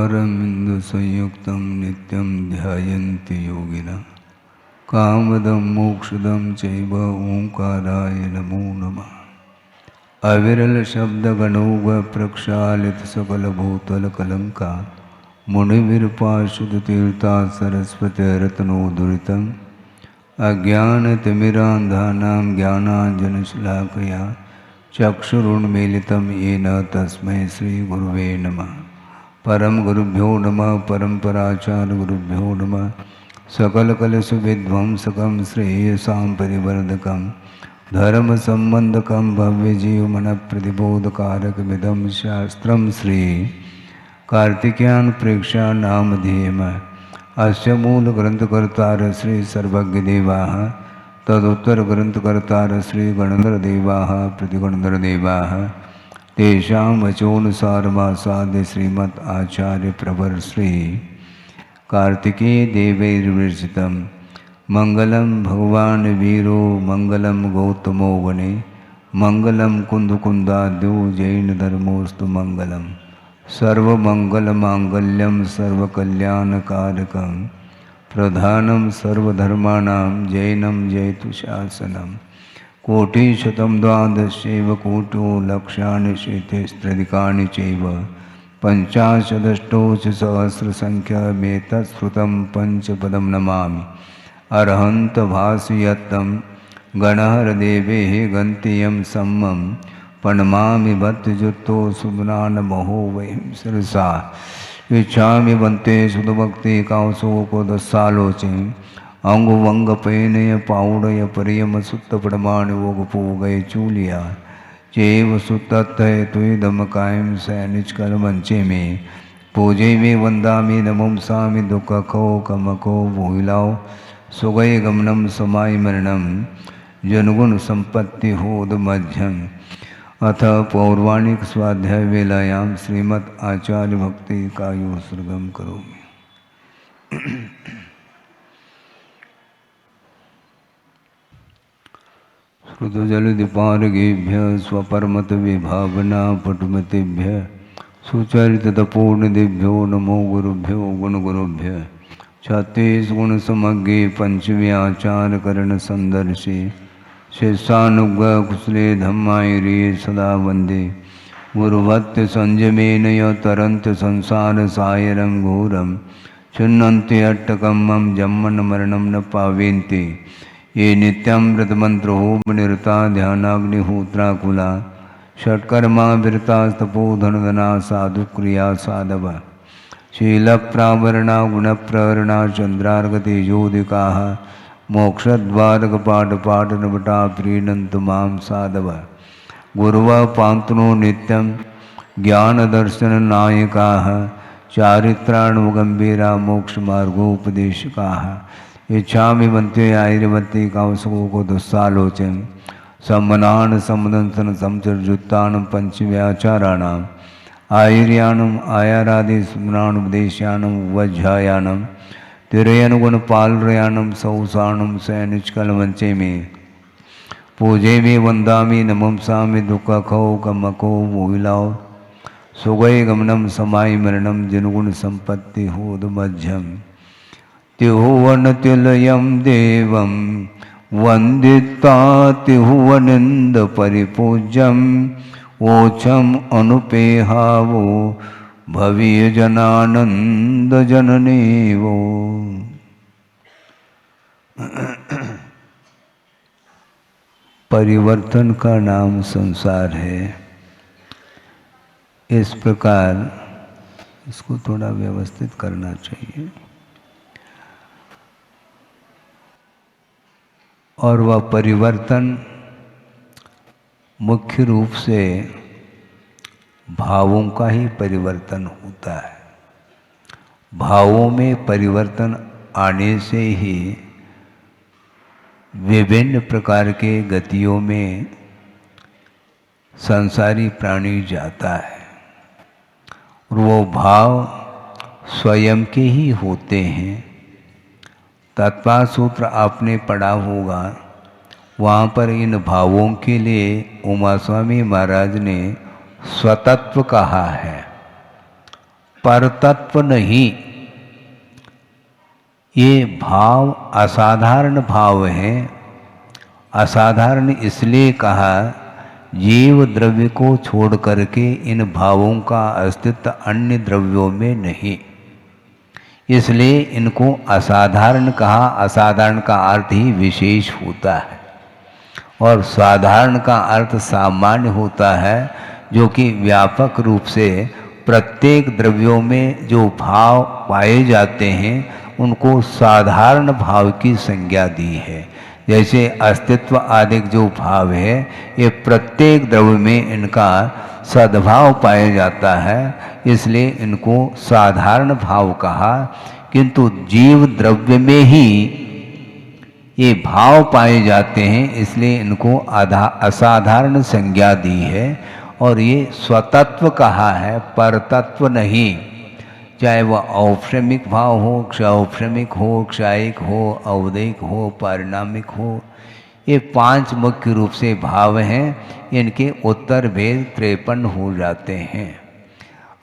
मुखारविन्दसंयुक्तं नित्यं ध्यायन्ति योगिनः कामदं मोक्षदं चैव ओंकाराय नमो नमः। अविरल शब्दगणौघ प्रक्षालित सकलभूतलकलंका मुनिविरपाशुतीर्था सरस्वती रत्नोदुरितम् अज्ञानतिमिरान्धानां ज्ञानाञ्जनशलाकया चक्षुरुन्मीलितं येन तस्मै श्रीगुरुवे नमः। परमगुरुभ्यो नमः। परम्पराचार्यगुरुभ्यो नमः। सकलकलशविध्वंसकं श्रेयसां परिवर्धकं धर्मसम्बन्धकं भव्यजीवमनप्रतिबोधकारकमिदं शास्त्रं श्री कार्तिकेयान् प्रेक्षा नामधेयम्। अस्य मूलग्रन्थकर्तार श्री सर्वज्ञदेवाः तदुत्तरग्रन्थकर्तार श्री गणधरदेवाः प्रतिगणधरदेवाः तेषां वचोनुसारमासाद्य श्रीमद् आचार्य प्रवर श्री कार्तिकेय देवैर्विरचितं मंगलम भगवान वीरो मंगलम गौतमो वने मंगलम कुंदकुंदाद्यो जैन धर्मोस्तु मंगलम सर्वमंगलमांगल्यम सर्वकल्याणकारकं प्रधानं सर्वधर्माणां जैनं जयतु शासनं कोटिशतं द्वादशैव कोटो लक्षाणि शेतेस्त्रिकाणि चैव पंचाशदष्टोच सहस्रसंख्यमेतत्श्रुतं पंचपदं नमामि। अर्हन्त भासयत्तं गणहरदेवेः गन्त्यं सम्मं प्रणमामि भक्तजुतो सुमनानमहो वयं शिरसा इच्छामि वन्ते सुधभक्ति कांसोको दस्सालोचे अंगुवंगपेनय पाउडय परियम सुत्तपडमाणि वोगपोगय चूलिया चैव सुत्तत्थय तुयदमकायं सैनिचकलमंचे में पूजे में वंदामि नमंसामि दुःखको कमको भूलाओ सुगय गमनम समाय मरणम जनगुण संपत्ति होद मध्यम। अथ पौर्वाणिक स्वाध्याय वेलायाम श्रीमद् आचार्य भक्ति कायो सर्गम करोमि। श्रुतजलदिपारगेभ्य स्वपरमत विभावना पटुमतेभ्य सुचरितपूर्णदेभ्यो नमो गुरुभ्यो गुणगुरुभ्य। छत्तीस गुण समग्रे पंचव्याचार करण संदर्शे शिष्यानुग्रह कुशले धम्मायिरे सदा वंदे गुरुभक्त संयमेन य तरन्त संसार सायरं घोरं छिन्नन्ति अट्टकं मम जन्मन मरणं न पावेन्ति ये नित्यं व्रतमन्त्रोपनिरता ध्यानाग्निहोत्राकुला षट्कर्मा विरतास्तपोधनधना साधुक्रिया साधव शीलप्रावरणा गुणप्रवरणा चन्द्रार्गतेजोदिकाः मोक्षद्वारकपाटपाटनवटा प्रीणन्तु मां साधव गुरुवः पान्तुनो नित्यं ज्ञानदर्शननायकाः चारित्राणुगम्भीरा मोक्षमार्गोपदेशकाः इच्छामि वन्ते आयुर्वती कांसको दुस्सालोचन सम्मनान समदंसन समचर्जुत्तानं पंचव्याचाराणां आयुर्यानम् आयारादि स्मरानुपदेशानं वज्झायानं तिरयनुगुणपालरयानं सौसानं सैनिचकलमंचे में पूजे में वंदामि नमंसामि दुःखको कमको भूलाओ सुगय गमनम समाय मरणम जनगुण संपत्ति होद मध्यम। तिहुवनतिलयं देवं वन्दिता तिहुवनिन्द परिपूज्यं ओछम अनुपेहावो भवीय जनानंद जननीवो। परिवर्तन का नाम संसार है। इस प्रकार इसको थोड़ा व्यवस्थित करना चाहिए और वह परिवर्तन मुख्य रूप से भावों का ही परिवर्तन होता है। भावों में परिवर्तन आने से ही विभिन्न प्रकार के गतियों में संसारी प्राणी जाता है और वो भाव स्वयं के ही होते हैं। तत्पाद सूत्र आपने पढ़ा होगा, वहाँ पर इन भावों के लिए उमा स्वामी महाराज ने स्वतत्व कहा है। परतत्व नहीं। ये भाव असाधारण भाव हैं। असाधारण इसलिए कहा, जीव द्रव्य को छोड़ करके इन भावों का अस्तित्व अन्य द्रव्यों में नहीं, इसलिए इनको असाधारण कहा। असाधारण का अर्थ ही विशेष होता है और साधारण का अर्थ सामान्य होता है, जो कि व्यापक रूप से प्रत्येक द्रव्यों में जो भाव पाए जाते हैं उनको साधारण भाव की संज्ञा दी है। जैसे अस्तित्व आदि जो भाव है, ये प्रत्येक द्रव्य में इनका सद्भाव पाया जाता है, इसलिए इनको साधारण भाव कहा। किंतु जीव द्रव्य में ही ये भाव पाए जाते हैं, इसलिए इनको असाधारण संज्ञा दी है और ये स्वतत्व कहा है, परतत्व नहीं। चाहे वह औपश्रमिक भाव हो, क्षौपश्रमिक हो, क्षायिक हो, अवदैहिक हो, परिणामिक हो, ये 5 मुख्य रूप से भाव हैं। इनके उत्तर भेद 53 हो जाते हैं।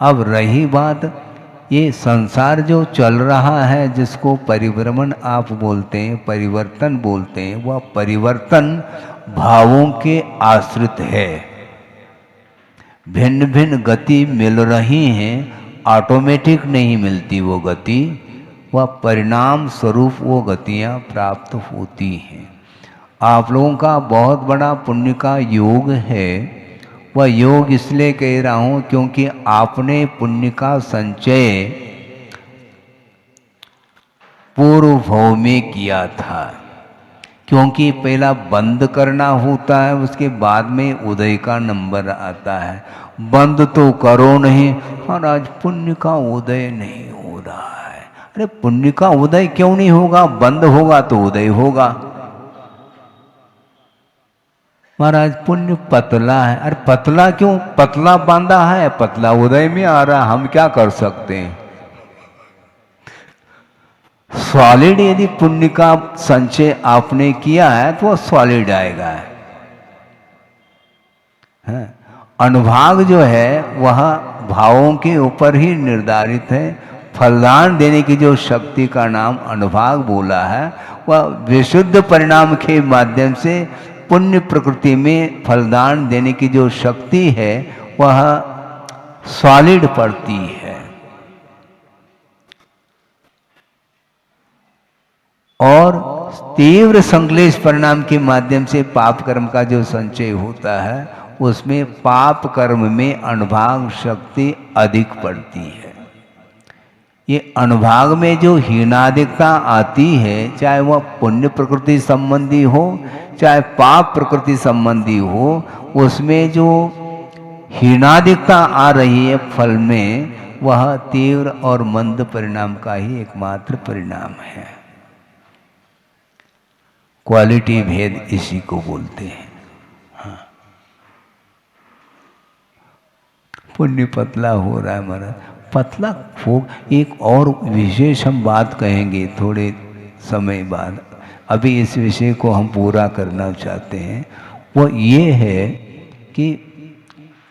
अब रही बात ये संसार जो चल रहा है, जिसको परिभ्रमण आप बोलते हैं, परिवर्तन बोलते हैं, वह परिवर्तन भावों के आश्रित है। भिन्न भिन्न गति मिल रही हैं, ऑटोमेटिक नहीं मिलती वो गति, वह परिणाम स्वरूप वो गतियाँ प्राप्त होती हैं। आप लोगों का बहुत बड़ा पुण्य का योग है। वह योग इसलिए कह रहा हूँ क्योंकि आपने पुण्य का संचय पूर्व भाव में किया था। क्योंकि पहला बंद करना होता है, उसके बाद में उदय का नंबर आता है। बंद तो करो नहीं, महाराज पुण्य का उदय नहीं हो रहा है। अरे पुण्य का उदय क्यों नहीं होगा? बंद होगा तो उदय होगा। महाराज पुण्य पतला है। अरे पतला क्यों? पतला बांधा है, पतला उदय में आ रहा, हम क्या कर सकते हैं? सॉलिड यदि पुण्य का संचय आपने किया है तो वह सॉलिड आएगा। अनुभाग जो है वह भावों के ऊपर ही निर्धारित है। फलदान देने की जो शक्ति का नाम अनुभाग बोला है, वह विशुद्ध परिणाम के माध्यम से पुण्य प्रकृति में फलदान देने की जो शक्ति है वह सॉलिड पड़ती है। और तीव्र संश्लेष परिणाम के माध्यम से पाप कर्म का जो संचय होता है, उसमें पाप कर्म में अनुभाग शक्ति अधिक पड़ती है। ये अनुभाग में जो हीनादिकता आती है, चाहे वह पुण्य प्रकृति संबंधी हो चाहे पाप प्रकृति संबंधी हो, उसमें जो हीनादिकता आ रही है फल में, वह तीव्र और मंद परिणाम का ही एकमात्र परिणाम है। क्वालिटी भेद इसी को बोलते हैं। हाँ। पुण्य पतला हो रहा है महाराज, पतला हो। एक और विशेष हम बात कहेंगे थोड़े समय बाद, अभी इस विषय को हम पूरा करना चाहते हैं। वो ये है कि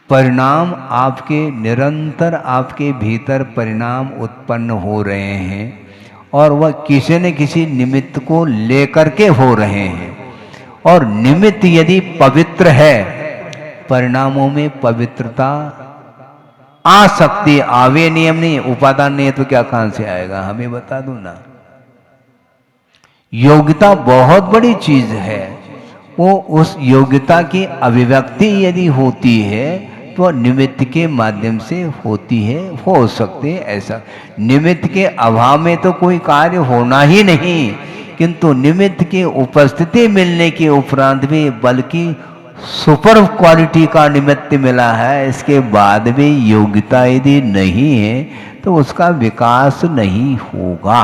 परिणाम आपके निरंतर आपके भीतर परिणाम उत्पन्न हो रहे हैं और वह किसी न किसी निमित्त को लेकर के हो रहे हैं। और निमित्त यदि पवित्र है, परिणामों में पवित्रता आ सकती। आवे नियम नहीं, उपादान नहीं है तो क्या कहां से आएगा? हमें बता दो ना। योग्यता बहुत बड़ी चीज है। वो उस योग्यता की अभिव्यक्ति यदि होती है तो निमित्त के माध्यम से होती है, हो सकते हैं ऐसा। निमित्त के अभाव में तो कोई कार्य होना ही नहीं, किंतु निमित्त की उपस्थिति मिलने के उपरांत भी, बल्कि सुपर क्वालिटी का निमित्त मिला है, इसके बाद भी योग्यता यदि नहीं है तो उसका विकास नहीं होगा।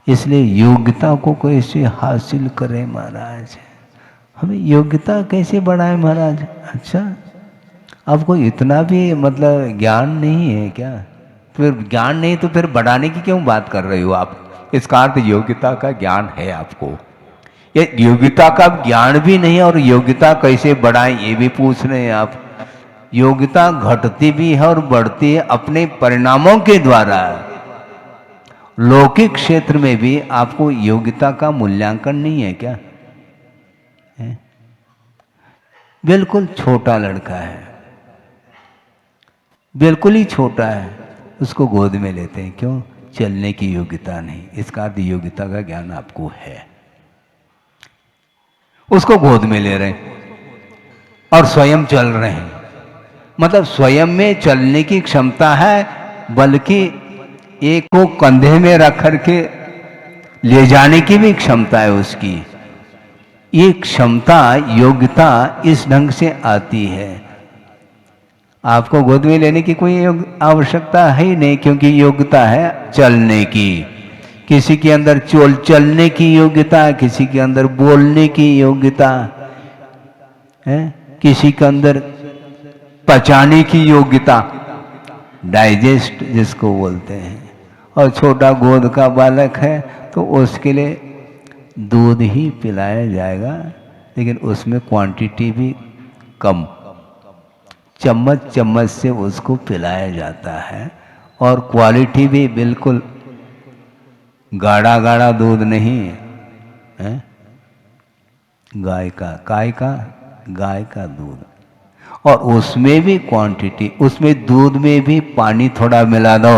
इसलिए योग्यता को कैसे हासिल करें महाराज? हमें योग्यता कैसे बढ़ाए महाराज? अच्छा, आपको इतना भी मतलब ज्ञान नहीं है क्या? फिर ज्ञान नहीं तो फिर बढ़ाने की क्यों बात कर रहे हो आप? इसका अर्थ योग्यता का ज्ञान है आपको। ये योग्यता का ज्ञान भी नहीं और योग्यता कैसे बढ़ाएं ये भी पूछ रहे हैं आप। योग्यता घटती भी है और बढ़ती है अपने परिणामों के द्वारा। लौकिक क्षेत्र में भी आपको योग्यता का मूल्यांकन नहीं है क्या? है? बिल्कुल छोटा लड़का है, बिल्कुल ही छोटा है, उसको गोद में लेते हैं। क्यों? चलने की योग्यता नहीं। इसका अर्थ योग्यता का ज्ञान आपको है, उसको गोद में ले रहे हैं और स्वयं चल रहे हैं। मतलब स्वयं में चलने की क्षमता है, बल्कि एक को कंधे में रख करके ले जाने की भी क्षमता है उसकी। ये क्षमता, योग्यता इस ढंग से आती है। आपको गोद में लेने की कोई आवश्यकता है ही नहीं, क्योंकि योग्यता है चलने की। किसी के अंदर चलने की योग्यता है, किसी के अंदर बोलने की योग्यता है, किसी के अंदर पचाने की योग्यता, डाइजेस्ट जिसको बोलते हैं। और छोटा गोद का बालक है तो उसके लिए दूध ही पिलाया जाएगा, लेकिन उसमें क्वांटिटी भी कम, चम्मच चम्मच से उसको पिलाया जाता है। और क्वालिटी भी बिल्कुल गाढ़ा गाढ़ा दूध नहीं है, गाय का दूध। और उसमें भी क्वांटिटी, उसमें दूध में भी पानी थोड़ा मिला दो।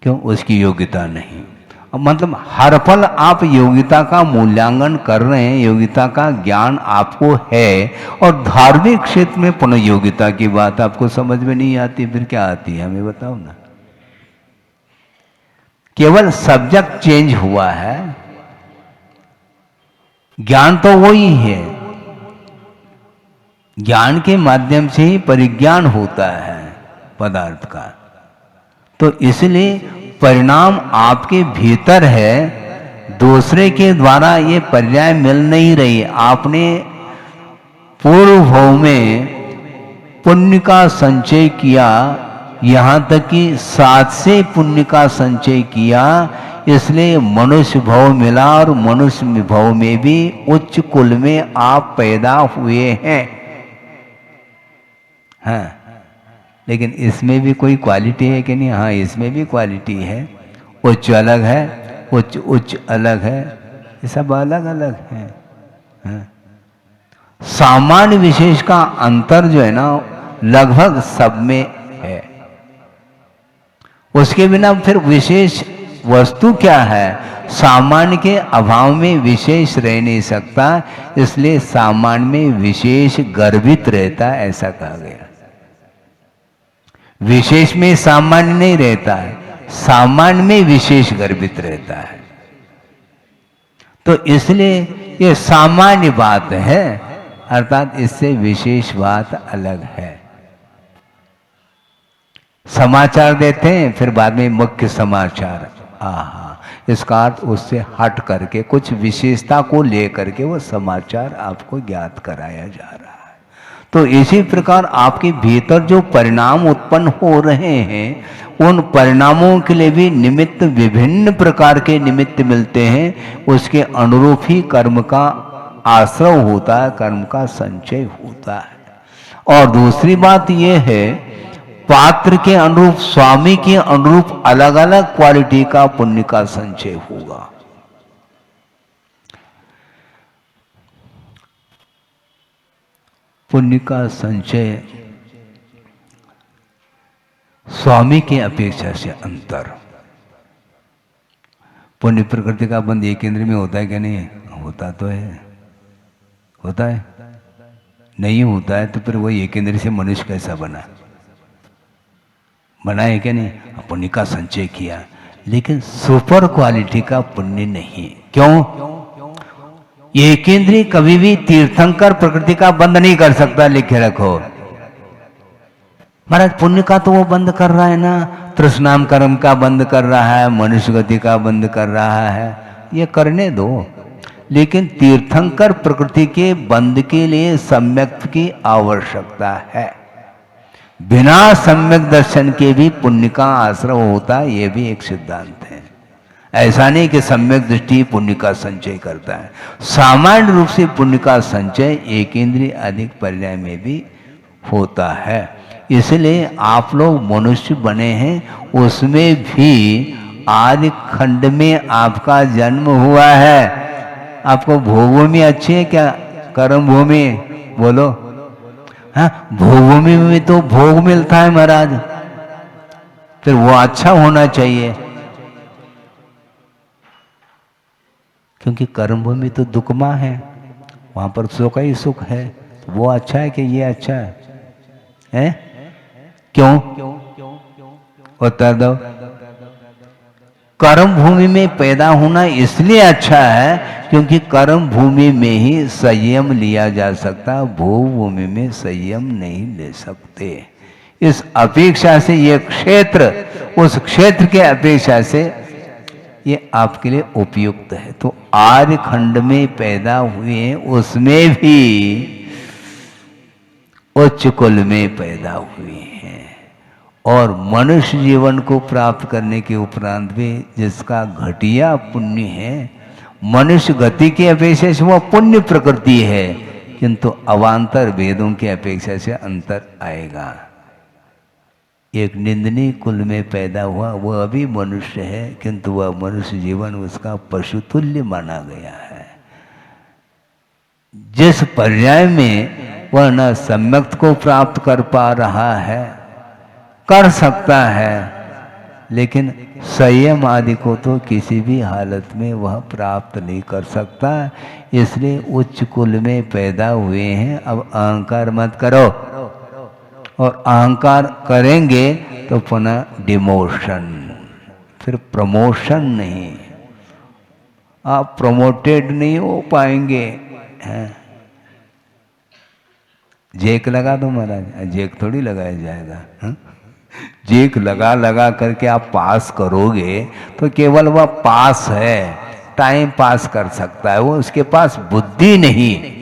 क्यों? उसकी योग्यता नहीं। मतलब हर पल आप योग्यता का मूल्यांकन कर रहे हैं, योग्यता का ज्ञान आपको है। और धार्मिक क्षेत्र में पुनः योग्यता की बात आपको समझ में नहीं आती, फिर क्या आती है हमें बताओ ना। केवल सब्जेक्ट चेंज हुआ है, ज्ञान तो वही है। ज्ञान के माध्यम से ही परिज्ञान होता है पदार्थ का। तो इसलिए परिणाम आपके भीतर है, दूसरे के द्वारा ये पर्याय मिल नहीं रही। आपने पूर्व भाव में पुण्य का संचय किया, यहाँ तक कि 7 से पुण्य का संचय किया, इसलिए मनुष्य भाव मिला। और मनुष्य भाव में भी उच्च कुल में आप पैदा हुए हैं। हाँ, लेकिन इसमें भी कोई क्वालिटी है कि नहीं? हाँ, इसमें भी क्वालिटी है। उच्च अलग है, उच्च अलग है, ये सब अलग अलग है। हाँ। सामान्य विशेष का अंतर जो है ना, लगभग सब में है। उसके बिना फिर विशेष वस्तु क्या है? सामान्य के अभाव में विशेष रह नहीं सकता, इसलिए सामान्य में विशेष गर्भित रहता, ऐसा कहा गया। विशेष में सामान्य नहीं रहता है, सामान्य में विशेष गर्भित रहता है। तो इसलिए ये सामान्य बात है, अर्थात इससे विशेष बात अलग है। समाचार देते हैं, फिर बाद में मुख्य समाचार, इसका अर्थ उससे हट करके कुछ विशेषता को लेकर के वो समाचार आपको ज्ञात कराया जा रहा है। तो इसी प्रकार आपके भीतर जो परिणाम उत्पन्न हो रहे हैं, उन परिणामों के लिए भी निमित्त, विभिन्न प्रकार के निमित्त मिलते हैं। उसके अनुरूप ही कर्म का आश्रय होता है, कर्म का संचय होता है। और दूसरी बात यह है, पात्र के अनुरूप, स्वामी के अनुरूप अलग अलग क्वालिटी का पुण्य का संचय होगा। पुण्य का संचय स्वामी के अपेक्षा से अंतर। पुण्य प्रकृति का बंध एक केंद्र में होता है क्या? नहीं होता तो है, होता है। नहीं होता है तो फिर वही एक केंद्र से मनुष्य कैसा बना है क्या? नहीं, पुण्य का संचय किया, लेकिन सुपर क्वालिटी का पुण्य नहीं। क्यों? ये केंद्रीय कभी भी तीर्थंकर प्रकृति का बंद नहीं कर सकता, लिखे रखो। महाराज पुण्य का तो वो बंद कर रहा है ना, तृष्णाम कर्म का बंद कर रहा है, मनुष्य गति का बंद कर रहा है, ये करने दो। लेकिन तीर्थंकर प्रकृति के बंद के लिए सम्यक की आवश्यकता है। बिना सम्यक दर्शन के भी पुण्य का आश्रय होता है, ये भी एक सिद्धांत है। ऐसा नहीं कि सम्यक दृष्टि पुण्य का संचय करता है। सामान्य रूप से पुण्य का संचय एक इंद्रिय अधिक पर्याय में भी होता है। इसलिए आप लोग मनुष्य बने हैं, उसमें भी आदि खंड में आपका जन्म हुआ है। आपको भोगभूमि अच्छी है क्या? कर्म भूमि बोलो। हाँ, भोगभूमि में तो भोग मिलता है महाराज, फिर वो अच्छा होना चाहिए, क्योंकि कर्म भूमि तो दुखमा है, वहां पर सुख ही सुख है। वो अच्छा है कि ये अच्छा है? क्यों? उत्तर दो। कर्म भूमि में पैदा होना इसलिए अच्छा है क्योंकि कर्म भूमि में ही संयम लिया जा सकता, भोग भूमि में संयम नहीं ले सकते। इस अपेक्षा से ये क्षेत्र उस क्षेत्र के अपेक्षा से ये आपके लिए उपयुक्त है। तो आर्य खंड में पैदा हुए, उसमें भी उच्च कुल में पैदा हुए हैं, और मनुष्य जीवन को प्राप्त करने के उपरांत भी जिसका घटिया पुण्य है, मनुष्य गति की अपेक्षा से वह पुण्य प्रकृति है, किंतु अवान्तर भेदों की अपेक्षा से अंतर आएगा। एक निंदनीय कुल में पैदा हुआ, वह अभी मनुष्य है, किंतु वह मनुष्य जीवन उसका पशुतुल्य माना गया है। जिस पर्याय में वह न सम्यक को प्राप्त कर पा रहा है, कर सकता है, लेकिन संयम आदि को तो किसी भी हालत में वह प्राप्त नहीं कर सकता। इसलिए उच्च कुल में पैदा हुए हैं। अब अहंकार मत करो, और अहंकार करेंगे तो पुनः डिमोशन, फिर प्रमोशन नहीं, आप प्रमोटेड नहीं हो पाएंगे। जेक लगा दो महाराज, जेक थोड़ी लगाया जाएगा। जेक लगा लगा करके आप पास करोगे तो केवल वह पास है, टाइम पास कर सकता है, वो उसके पास बुद्धि नहीं।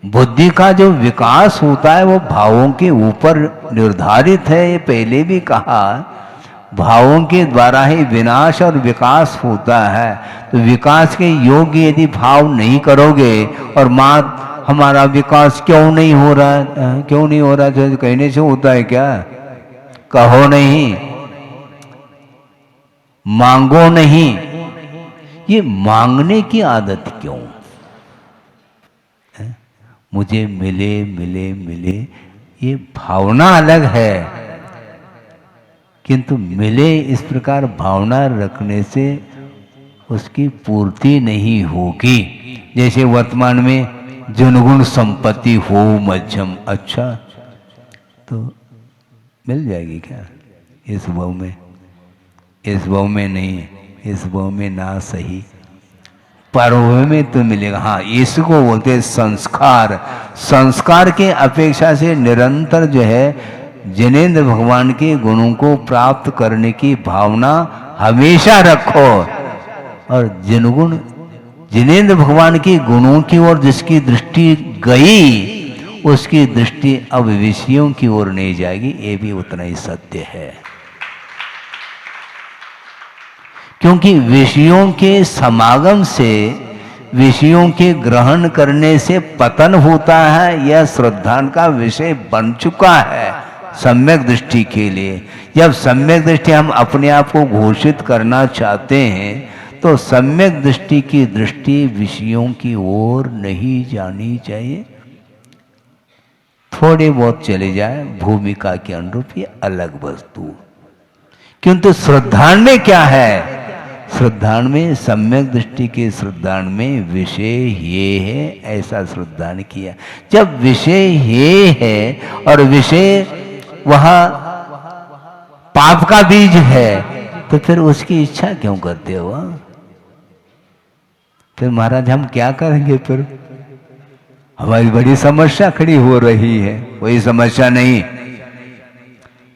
बुद्धि का जो विकास होता है वो भावों के ऊपर निर्धारित है। ये पहले भी कहा, भावों के द्वारा ही विनाश और विकास होता है। तो विकास के योग्य यदि भाव नहीं करोगे, और माँ हमारा विकास क्यों नहीं हो रहा है, क्यों नहीं हो रहा, तो कहने से होता है क्या? कहो नहीं, मांगो नहीं। ये मांगने की आदत क्यों? मुझे मिले मिले मिले, ये भावना अलग है, किंतु मिले इस प्रकार भावना रखने से उसकी पूर्ति नहीं होगी। जैसे वर्तमान में जनगुण संपत्ति हो मध्यम, अच्छा तो मिल जाएगी क्या इस भाव में? इस भाव में नहीं, इस भाव में ना सही, पर्व में तो मिलेगा। हाँ, इसको बोलते हैं संस्कार। संस्कार के अपेक्षा से निरंतर जो है जिनेंद्र भगवान के गुणों को प्राप्त करने की भावना हमेशा रखो, और जिनगुण जिनेंद्र भगवान के गुणों की ओर जिसकी दृष्टि गई, उसकी दृष्टि अब विषयों की ओर नहीं जाएगी। ये भी उतना ही सत्य है, क्योंकि विषयों के समागम से, विषयों के ग्रहण करने से पतन होता है। यह श्रद्धा का विषय बन चुका है सम्यक दृष्टि के लिए। जब सम्यक दृष्टि हम अपने आप को घोषित करना चाहते हैं, तो सम्यक दृष्टि की दृष्टि विषयों की ओर नहीं जानी चाहिए। थोड़े बहुत चले जाए भूमिका के अनुरूप, ये अलग वस्तु। किंतु श्रद्धान में क्या है? श्रद्धान में, सम्यक दृष्टि के श्रद्धान में विषय ये है, ऐसा श्रद्धान किया। जब विषय ये है और विषय वह पाप का बीज है, तो फिर उसकी इच्छा क्यों करते हो? फिर महाराज हम क्या करेंगे? फिर हमारी बड़ी समस्या खड़ी हो रही है। कोई समस्या नहीं,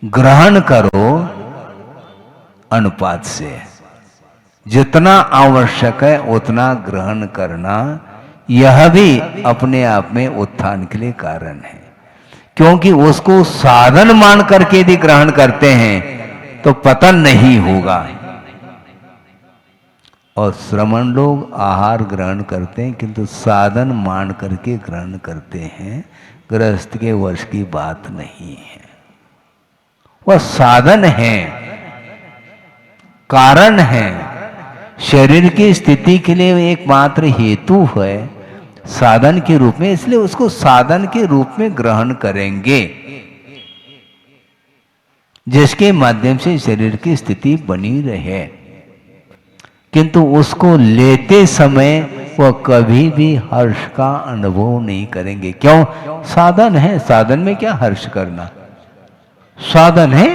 ग्रहण करो अनुपात से, जितना आवश्यक है उतना ग्रहण करना, यह भी अपने आप में उत्थान के लिए कारण है। क्योंकि उसको साधन मान करके यदि ग्रहण करते हैं तो पतन नहीं होगा। और श्रमण लोग आहार ग्रहण करते हैं किंतु साधन मान करके ग्रहण करते हैं। गृहस्थ के वश की बात नहीं है। वह साधन है, कारण है, शरीर की स्थिति के लिए एकमात्र हेतु है साधन के रूप में, इसलिए उसको साधन के रूप में ग्रहण करेंगे जिसके माध्यम से शरीर की स्थिति बनी रहे। किंतु उसको लेते समय वह कभी भी हर्ष का अनुभव नहीं करेंगे। क्यों? साधन है। साधन में क्या हर्ष करना? साधन है।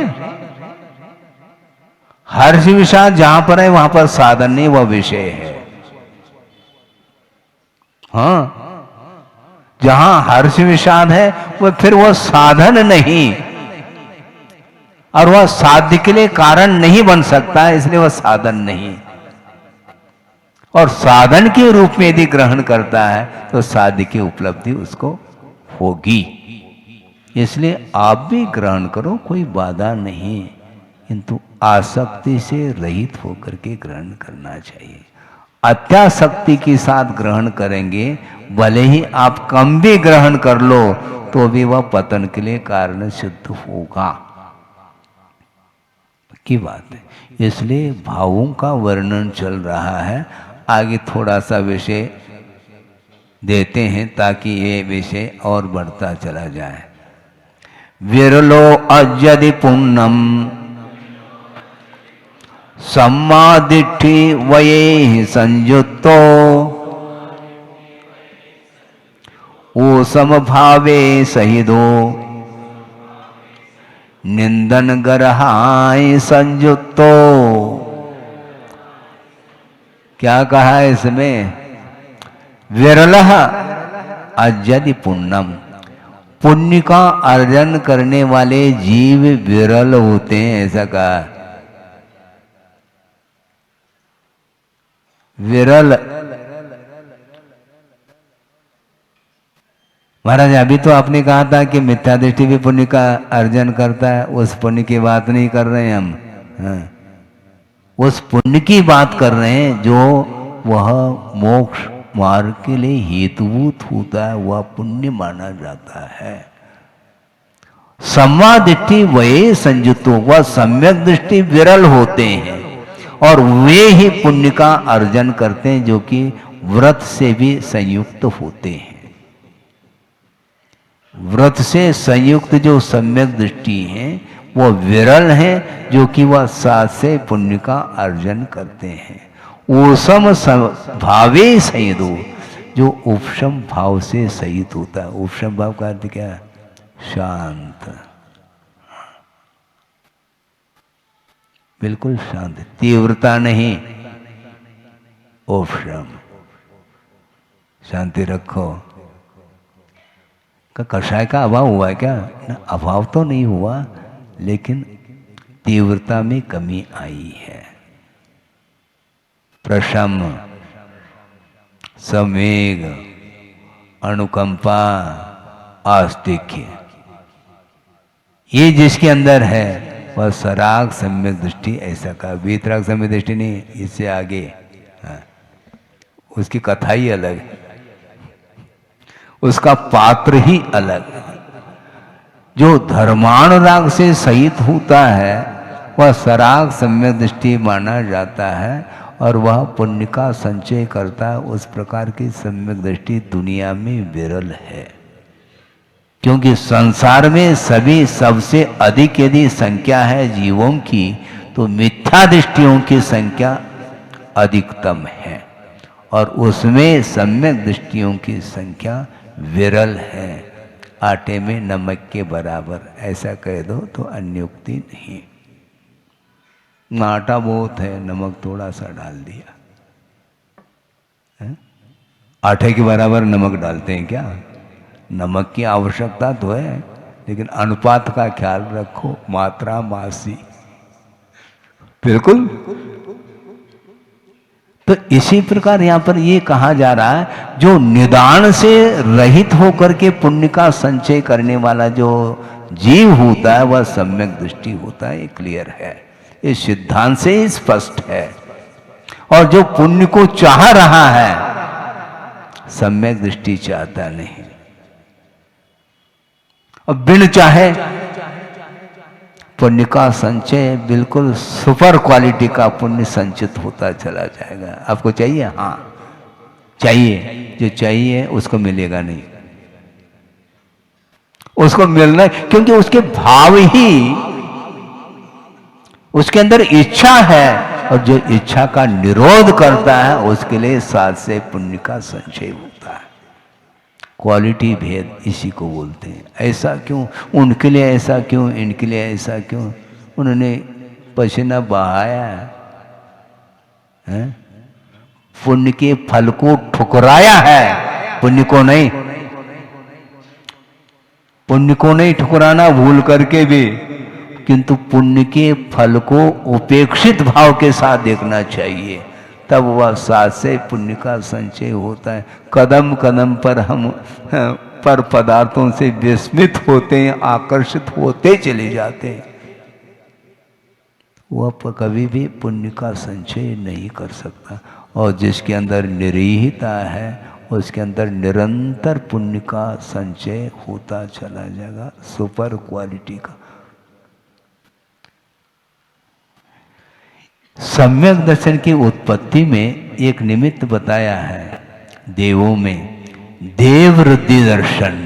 हर्ष विषाद जहां पर है वहां पर साधन नहीं, वह विषय है। हाँ, जहां हर्ष विषाद है वह फिर वह साधन नहीं, और वह साध्य के लिए कारण नहीं बन सकता है, इसलिए वह साधन नहीं। और साधन के रूप में यदि ग्रहण करता है तो साध्य की उपलब्धि उसको होगी। इसलिए आप भी ग्रहण करो, कोई बाधा नहीं, किंतु आसक्ति से रहित होकर के ग्रहण करना चाहिए। अत्यासक्ति के साथ ग्रहण करेंगे, भले ही आप कम भी ग्रहण कर लो तो भी वह पतन के लिए कारण सिद्ध होगा की बात है। इसलिए भावों का वर्णन चल रहा है। आगे थोड़ा सा विषय देते हैं ताकि ये विषय और बढ़ता चला जाए। विरलो अजदि पुण्यम सम्मादिष्टि वये संयुक्तो ओ समभावे सहिदो निंदन गरहाय संयुक्तो। क्या कहा है इसमें? विरलः अजदि पुण्यम, पुण्य का अर्जन करने वाले जीव विरल होते हैं, ऐसा कहा। विरल महाराज, अभी तो आपने कहा था कि मिथ्या दृष्टि भी पुण्य का अर्जन करता है, उस पुण्य की बात नहीं कर रहे हैं हम। हाँ, उस पुण्य की बात कर रहे हैं जो वह मोक्ष मार्ग के लिए हेतुभूत होता है, वह पुण्य माना जाता है। सम्मा दृष्टि वये संयुक्तो, वह सम्यक दृष्टि विरल होते हैं और वे ही पुण्य का अर्जन करते हैं जो कि व्रत से भी संयुक्त होते हैं। व्रत से संयुक्त जो सम्यक दृष्टि है वो विरल है, जो कि वह साथ से पुण्य का अर्जन करते हैं। उपशम भावे संयतो, जो उपशम भाव से सहित होता है। उपशम भाव का अर्थ क्या है? शांत, बिल्कुल शांत, तीव्रता नहीं, उपशम, शांति रखो। का कषाय का अभाव हुआ है क्या? ना, अभाव तो नहीं हुआ, लेकिन तीव्रता में कमी आई है। प्रशम, समेग, अनुकंपा, आस्तिक्य, ये जिसके अंदर है वह सराग सम्यक दृष्टि, ऐसा का वीतराग सम्यक दृष्टि नहीं, इससे आगे। हाँ, उसकी कथा ही अलग है, उसका पात्र ही अलग है। जो धर्मानुराग से सहित होता है वह सराग सम्यक दृष्टि माना जाता है और वह पुण्य का संचय करता है। उस प्रकार की सम्यक दृष्टि दुनिया में विरल है, क्योंकि संसार में सभी सबसे अधिक यदि संख्या है जीवों की तो मिथ्या दृष्टियों की संख्या अधिकतम है और उसमें सम्यक दृष्टियों की संख्या विरल है। आटे में नमक के बराबर, ऐसा कह दो तो अन्योक्ति नहीं। आटा बहुत है, नमक थोड़ा सा डाल दिया, है? आटे के बराबर नमक डालते हैं क्या? नमक की आवश्यकता तो है, लेकिन अनुपात का ख्याल रखो, मात्रा मासी, बिल्कुल। तो इसी प्रकार यहां पर ये कहा जा रहा है, जो निदान से रहित होकर के पुण्य का संचय करने वाला जो जीव होता है वह सम्यक दृष्टि होता है। ये क्लियर है, इस सिद्धांत से स्पष्ट है। और जो पुण्य को चाह रहा है सम्यक दृष्टि चाहता नहीं। और बिन चाहे पुण्य का संचय बिल्कुल सुपर क्वालिटी का पुण्य संचित होता चला जाएगा। आपको चाहिए? हाँ चाहिए। जो चाहिए उसको मिलेगा नहीं, उसको मिलना, क्योंकि उसके भाव ही, उसके अंदर इच्छा है, और जो इच्छा का निरोध करता है उसके लिए साथ से पुण्य का संचय होता है। क्वालिटी भेद इसी को बोलते हैं। ऐसा क्यों, उनके लिए ऐसा क्यों, इनके लिए ऐसा क्यों? उन्होंने पसीना बहाया है, पुण्य के फल को ठुकराया है, पुण्य को नहीं। पुण्य को नहीं ठुकराना भूल करके भी, किंतु पुण्य के फल को उपेक्षित भाव के साथ देखना चाहिए, तब वह साथ से पुण्य का संचय होता है। कदम कदम पर हम पर पदार्थों से विस्मित होते हैं, आकर्षित होते चले जाते हैं, वह कभी भी पुण्य का संचय नहीं कर सकता। और जिसके अंदर निरीहता है उसके अंदर निरंतर पुण्य का संचय होता चला जाएगा, सुपर क्वालिटी का। सम्यक दर्शन की उत्पत्ति में एक निमित्त बताया है, देवों में देव वृद्धि दर्शन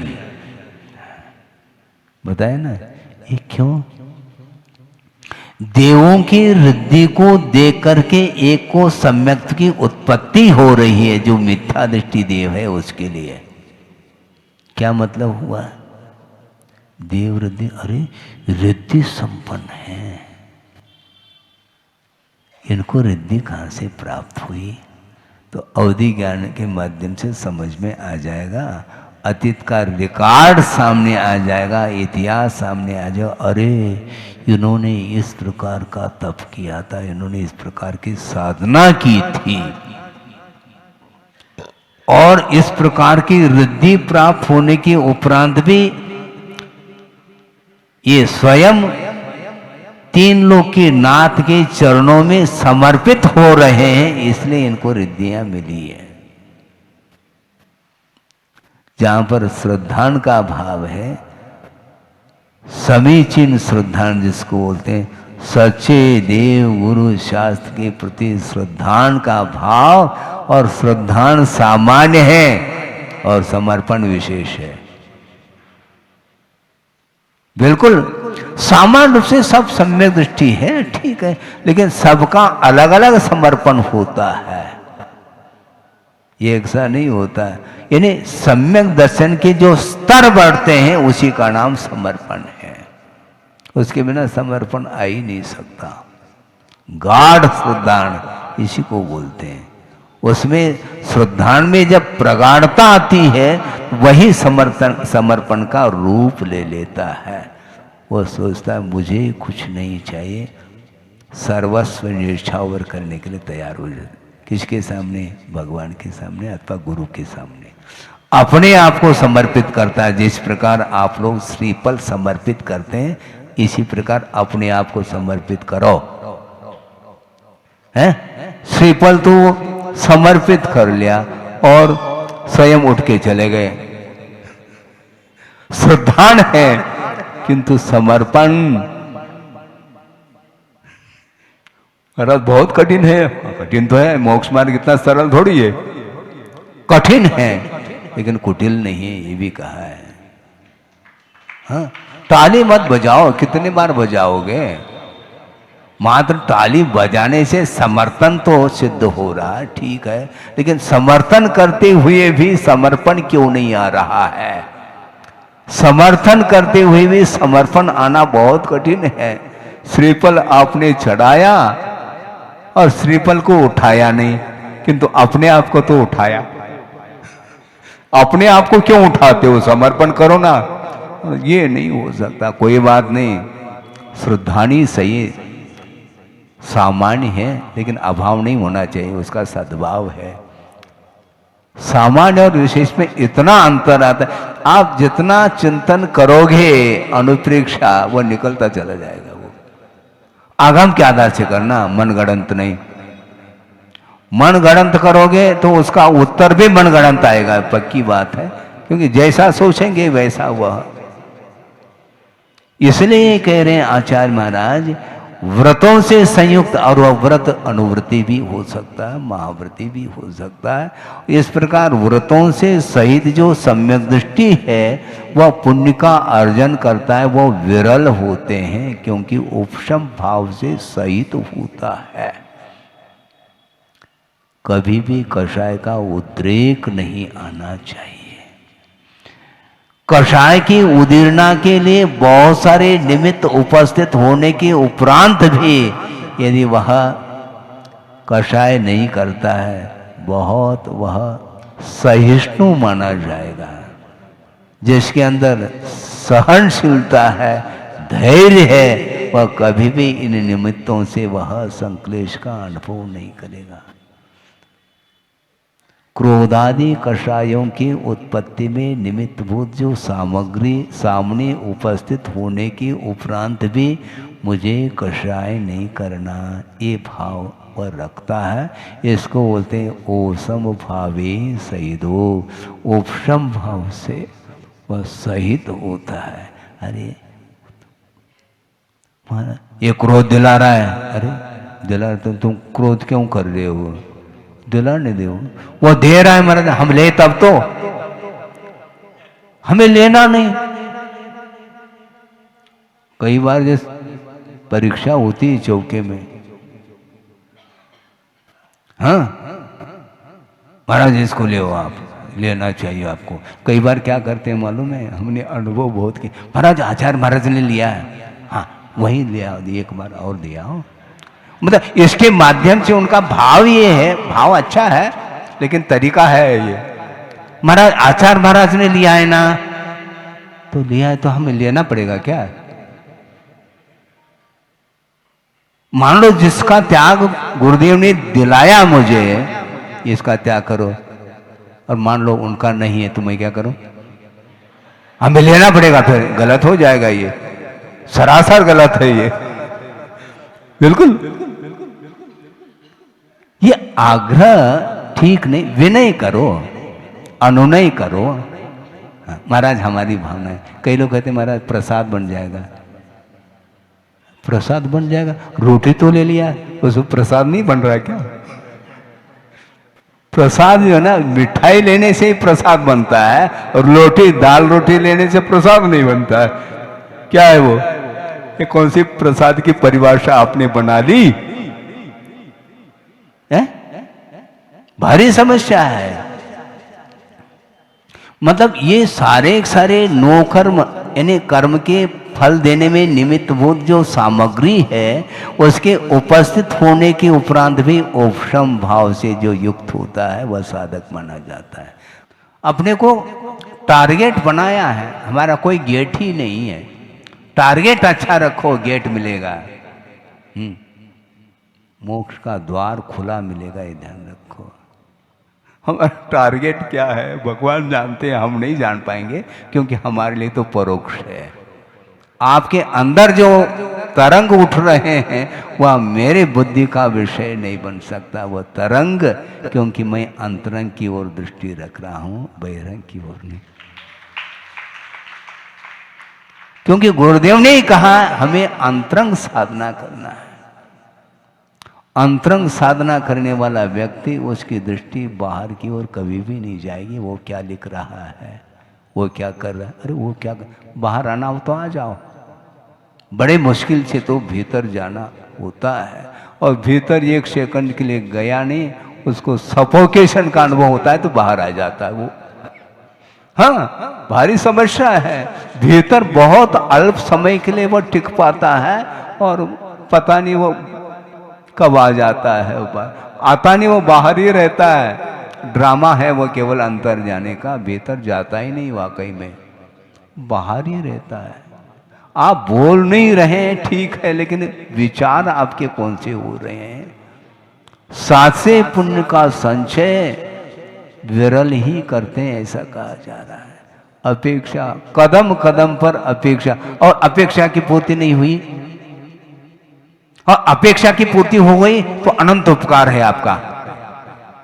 बताया ना। ये क्यों? देवों की वृद्धि को देख करके एक को सम्यक की उत्पत्ति हो रही है, जो मिथ्या दृष्टि देव है उसके लिए। क्या मतलब हुआ? देव वृद्धि, अरे रिद्धि संपन्न है, इनको रिद्धि कहाँ से प्राप्त हुई? तो अवधि ज्ञान के माध्यम से समझ में आ जाएगा, अतीत का रिकॉर्ड सामने आ जाएगा, इतिहास सामने आ जाएगा। अरे इन्होंने इस प्रकार का तप किया था, इन्होंने इस प्रकार की साधना की थी, और इस प्रकार की रिद्धि प्राप्त होने के उपरांत भी ये स्वयं तीन लोक के नाथ के चरणों में समर्पित हो रहे हैं, इसलिए इनको रिद्धियां मिली है। जहां पर श्रद्धान का भाव है, समीचीन श्रद्धान जिसको बोलते हैं, सच्चे देव गुरु शास्त्र के प्रति श्रद्धान का भाव, और श्रद्धान सामान्य है और समर्पण विशेष है। बिल्कुल सामान्य रूप से सब सम्यक दृष्टि है, ठीक है, लेकिन सबका अलग अलग समर्पण होता है, ये एक सा नहीं होता है। यानी सम्यक दर्शन के जो स्तर बढ़ते हैं उसी का नाम समर्पण है, उसके बिना समर्पण आ ही नहीं सकता। गाढ़ श्रद्धान इसी को बोलते हैं। उसमें श्रद्धान में जब प्रगाढ़ता आती है वही समर्पण का रूप ले लेता है। वो सोचता है मुझे कुछ नहीं चाहिए, सर्वस्व निछावर करने के लिए तैयार हो जाए। किसके सामने? भगवान के सामने अथवा गुरु के सामने अपने आप को समर्पित करता है। जिस प्रकार आप लोग श्रीफल समर्पित करते हैं, इसी प्रकार अपने आप को समर्पित करो। हैं? श्रीफल तो समर्पित कर लिया और स्वयं उठ के चले गए। श्रद्धान है किंतु समर्पण बहुत कठिन है। कठिन तो है, मोक्ष मार्ग इतना सरल थोड़ी है, कठिन है लेकिन कुटिल नहीं है, ये भी कहा है। हाँ, ताली मत बजाओ, कितनी बार बजाओगे? मात्र ताली बजाने से समर्थन तो सिद्ध हो रहा है, ठीक है, लेकिन समर्थन करते हुए भी समर्पण क्यों नहीं आ रहा है? समर्थन करते हुए भी समर्पण आना बहुत कठिन है। श्रीफल आपने चढ़ाया और श्रीफल को उठाया नहीं, किंतु अपने आप को तो उठाया। अपने आप को क्यों उठाते हो? समर्पण करो ना। ये नहीं हो सकता। कोई बात नहीं, श्रद्धानी सही सामान्य है लेकिन अभाव नहीं होना चाहिए, उसका सद्भाव है। सामान्य और विशेष में इतना अंतर आता है, आप जितना चिंतन करोगे अनुप्रेक्षा वो निकलता चला जाएगा। वो आगम के आधार से करना, मनगढ़ंत नहीं। मनगढ़ंत करोगे तो उसका उत्तर भी मनगढ़ंत आएगा, पक्की बात है, क्योंकि जैसा सोचेंगे वैसा वह। इसलिए कह रहे हैं आचार्य महाराज, व्रतों से संयुक्त, और वह व्रत अनुवृत्ति भी हो सकता है, महाव्रति भी हो सकता है। इस प्रकार व्रतों से सहित जो सम्यक दृष्टि है वह पुण्य का अर्जन करता है, वह विरल होते हैं, क्योंकि उपशम भाव से सहित होता है। कभी भी कषाय का उद्रेक नहीं आना चाहिए। कषाय की उदीर्णा के लिए बहुत सारे निमित्त उपस्थित होने के उपरांत भी यदि वह कषाय नहीं करता है, बहुत वह सहिष्णु माना जाएगा। जिसके अंदर सहनशीलता है, धैर्य है, वह कभी भी इन निमित्तों से वह संक्लेश का अनुभव नहीं करेगा। क्रोधादि कषायों की उत्पत्ति में निमित्तभूत जो सामग्री सामने उपस्थित होने के उपरांत भी मुझे कषाय नहीं करना, ये भाव वह रखता है। इसको बोलते हैं ओसम भावे सहितो, उपशम भाव से वह सहित होता है। अरे ये क्रोध दिला रहा है, अरे दिला तो तुम क्रोध क्यों कर रहे हो, दिलाने दो। वो दे रहा है महाराज, हम ले तब तो, हमें लेना नहीं। कई बार जैसे परीक्षा होती है चौके में, हाँ महाराज इसको ले आप, लेना चाहिए आपको। कई बार क्या करते हैं मालूम है, हमने अनुभव बहुत किया, महाराज आचार्य महाराज ने लिया है, हाँ वही लिया, एक बार और दिया हो। मतलब इसके माध्यम से उनका भाव ये है, भाव अच्छा है लेकिन तरीका है ये, महाराज आचार्य महाराज ने लिया है ना, तो लिया है तो हमें लेना पड़ेगा क्या। मान लो जिसका त्याग गुरुदेव ने दिलाया मुझे, इसका त्याग करो, और मान लो उनका नहीं है तो मैं क्या करूं, हमें लेना पड़ेगा, फिर गलत हो जाएगा, ये सरासर गलत है ये, बिल्कुल। ये आग्रह ठीक नहीं, विनय करो, अनुनय करो। महाराज हमारी भावना है, कई लोग कहते हैं महाराज प्रसाद बन जाएगा, प्रसाद बन जाएगा, रोटी तो ले लिया, उसको प्रसाद नहीं बन रहा है क्या। प्रसाद जो है ना, मिठाई लेने से ही प्रसाद बनता है, और रोटी दाल रोटी लेने से प्रसाद नहीं बनता है। क्या है वो, ये कौन सी प्रसाद की परिभाषा आपने बना ली है? भारी समस्या है। मतलब ये सारे नोकर्म यानी कर्म के फल देने में निमित्तभूत जो सामग्री है, उसके उपस्थित होने के उपरांत भी उपशम भाव से जो युक्त होता है वह साधक माना जाता है। अपने को टारगेट बनाया है, हमारा कोई गेट ही नहीं है। टारगेट अच्छा रखो, गेट मिलेगा। मोक्ष का द्वार खुला मिलेगा, ये ध्यान रखो। हमारा टारगेट क्या है भगवान जानते हैं, हम नहीं जान पाएंगे, क्योंकि हमारे लिए तो परोक्ष है। आपके अंदर जो तरंग उठ रहे हैं वह मेरे बुद्धि का विषय नहीं बन सकता, वह तरंग, क्योंकि मैं अंतरंग की ओर दृष्टि रख रहा हूं, बहिरंग की ओर नहीं। क्योंकि गुरुदेव ने ही कहा हमें अंतरंग साधना करना है। अंतरंग साधना करने वाला व्यक्ति, उसकी दृष्टि बाहर की ओर कभी भी नहीं जाएगी। वो क्या लिख रहा है, वो क्या कर रहा है, अरे वो क्या बाहर आना हो तो आ जाओ। बड़े मुश्किल से तो भीतर जाना होता है, और भीतर एक सेकंड के लिए गया नहीं, उसको सफोकेशन का अनुभव होता है तो बाहर आ जाता है वो। हाँ, भारी समस्या है। भीतर बहुत अल्प समय के लिए वो टिक पाता है, और पता नहीं वो कब आ जाता है, आता नहीं, वो बाहर ही रहता है। ड्रामा है वो केवल अंतर जाने का, भीतर जाता ही नहीं, वाकई में बाहर ही रहता है। आप बोल नहीं रहे हैं ठीक है, लेकिन विचार आपके कौन से हो रहे हैं। सासे पुण्य का संचय विरल ही करते हैं, ऐसा कहा जा रहा है। अपेक्षा, कदम कदम पर अपेक्षा, और अपेक्षा की पूर्ति नहीं हुई, और अपेक्षा की पूर्ति हो गई तो अनंत उपकार है आपका।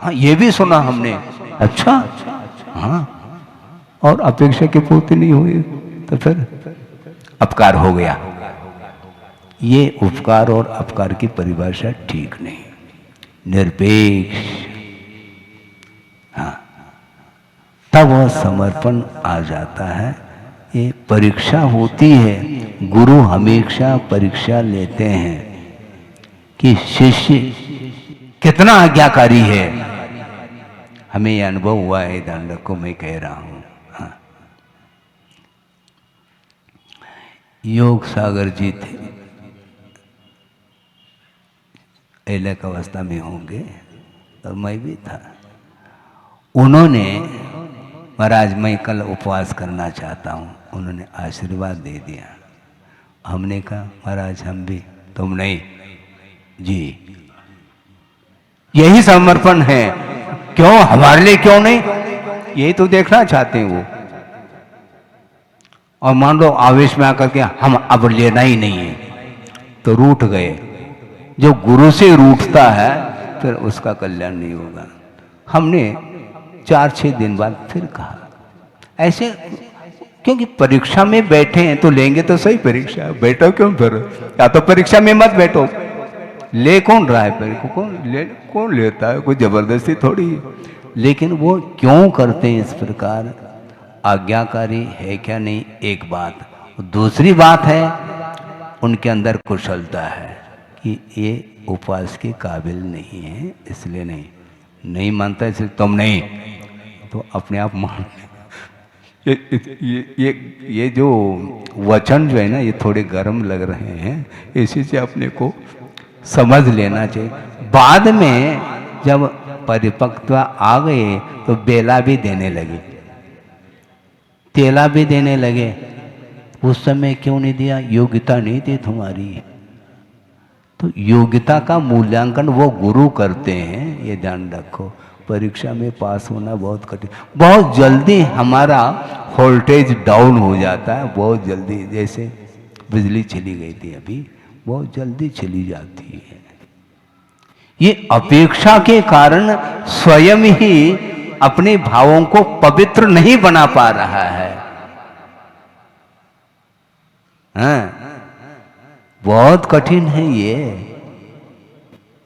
हाँ ये भी सुना हमने। अच्छा, हाँ, और अपेक्षा के पूर्ति नहीं हुई तो फिर अपकार हो गया। ये उपकार और अपकार की परिभाषा ठीक नहीं, निरपेक्ष। हाँ, तब वह समर्पण आ जाता है। ये परीक्षा होती है, गुरु हमेशा परीक्षा लेते हैं कि शिष्य कितना आज्ञाकारी है। हमें यह अनुभव हुआ है, दंडक को मैं कह रहा हूं। हाँ। योग सागर जी थे, एलक अवस्था में होंगे और मैं भी था। उन्होंने, महाराज मैं कल उपवास करना चाहता हूँ, उन्होंने आशीर्वाद दे दिया। हमने कहा महाराज हम भी। तुम नहीं जी, यही समर्पण है। क्यों, हमारे लिए क्यों नहीं, यही तो देखना चाहते हैं वो। और मान लो आवेश में आकर के हम अब लेना ही नहीं है तो रूठ गए। जो गुरु से रूठता है फिर उसका कल्याण नहीं होगा। हमने 4-6 दिन बाद फिर कहा ऐसे, क्योंकि परीक्षा में बैठे हैं तो लेंगे तो सही परीक्षा, बैठो क्यों फिर, या तो परीक्षा में मत बैठो। ले कौन रहा है परीक्षा, कौन लेता है, कोई जबरदस्ती थोड़ी। लेकिन वो क्यों करते हैं इस प्रकार, आज्ञाकारी है क्या नहीं एक बात। दूसरी बात है उनके अंदर कुशलता है कि ये उपवास के काबिल नहीं है, इसलिए नहीं मानता, इसलिए तुम नहीं तो अपने आप मान। ये जो वचन जो है ना, ये थोड़े गर्म लग रहे हैं, इसी से अपने को समझ लेना चाहिए। बाद में जब परिपक्वता आ गए तो बेला भी देने लगे, तेला भी देने लगे। उस समय क्यों नहीं दिया, योग्यता नहीं थी तुम्हारी। तो योग्यता का मूल्यांकन वो गुरु करते हैं, ये ध्यान रखो। परीक्षा में पास होना बहुत कठिन, बहुत जल्दी हमारा वोल्टेज डाउन हो जाता है, बहुत जल्दी। जैसे बिजली चली गई थी अभी, बहुत जल्दी चली जाती है। ये अपेक्षा के कारण स्वयं ही अपने भावों को पवित्र नहीं बना पा रहा है। हाँ, बहुत कठिन है ये,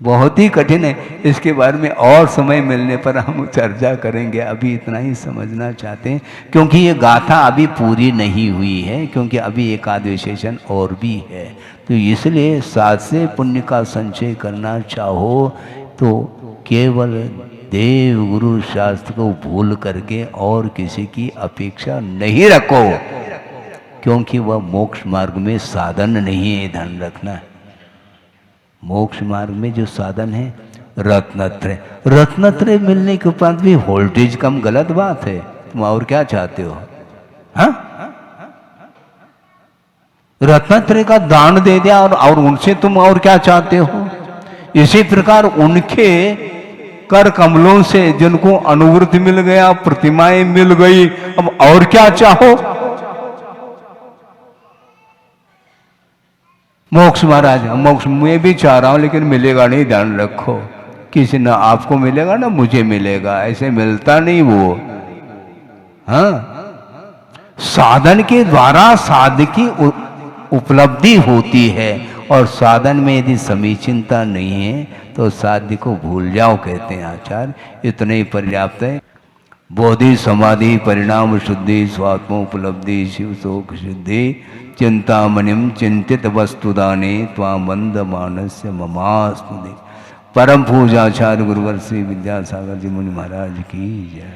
बहुत ही कठिन है। इसके बारे में और समय मिलने पर हम चर्चा करेंगे, अभी इतना ही समझना चाहते हैं क्योंकि ये गाथा अभी पूरी नहीं हुई है, क्योंकि अभी एक आध विशेषण और भी है। तो इसलिए साथ से पुण्य का संचय करना चाहो तो केवल देव गुरु शास्त्र को भूल करके और किसी की अपेक्षा नहीं रखो, क्योंकि वह मोक्ष मार्ग में साधन नहीं है। ध्यान रखना है, मोक्ष मार्ग में जो साधन है रत्नत्रय, रत्नत्रय मिलने के उपरांत भी वोल्टेज कम, गलत बात है। तुम और क्या चाहते हो? हाँ, रत्नत्रय का दान दे दिया और उनसे तुम और क्या चाहते हो? इसी प्रकार उनके कर कमलों से जिनको अनुवृत्ति मिल गया, प्रतिमाएं मिल गई, अब और क्या चाहो? मोक्ष महाराज, मोक्ष मैं भी चाह रहा हूं लेकिन मिलेगा नहीं, ध्यान रखो। किसी ना आपको मिलेगा ना मुझे मिलेगा, ऐसे मिलता नहीं वो। हाँ, साधन के द्वारा साध की उपलब्धि होती है, और साधन में यदि समीचीनता नहीं है तो साध्य को भूल जाओ, कहते हैं आचार्य। इतने ही पर्याप्त है। बोधि समाधि परिणाम शुद्धि स्वात्मोपलब्धि शिव शोक शुद्धि चिंतामणिम चिंतित वस्तुदाने त्वां वंद मानस्य ममास्तुति। परम पूजाचार्य गुरुवर श्री विद्यासागर जी मुनि महाराज की जय।